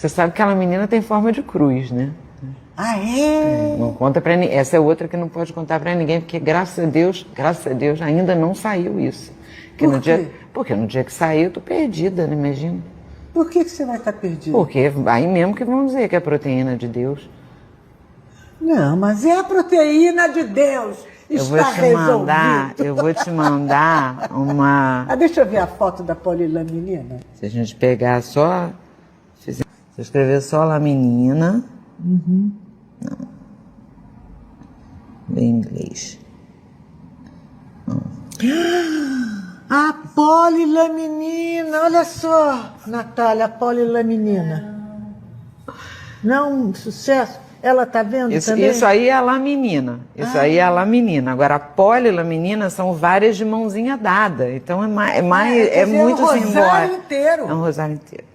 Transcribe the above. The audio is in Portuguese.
Você sabe que aquela menina tem forma de cruz, né? Ah, é? Não conta pra ninguém. Essa é outra que não pode contar pra ninguém, porque graças a Deus, ainda não saiu isso. Por quê? Porque no dia que saiu, eu tô perdida, né? Imagina. Por que você vai estar perdida? Porque aí mesmo que vão dizer que é proteína de Deus. Não, mas é a proteína de Deus. Está resolvido. Eu vou te mandar uma... Ah, deixa eu ver a foto da polilaminina. Se a gente pegar só... Se eu escrever só laminina... Não. Em inglês. A polilaminina, olha só, Natália, a polilaminina. Não, sucesso. Ela tá vendo também? Isso aí é a laminina. Isso aí é a laminina. Agora, a polilaminina são várias de mãozinha dada. Então é muito simbólico. É um rosário inteiro. É um rosário inteiro.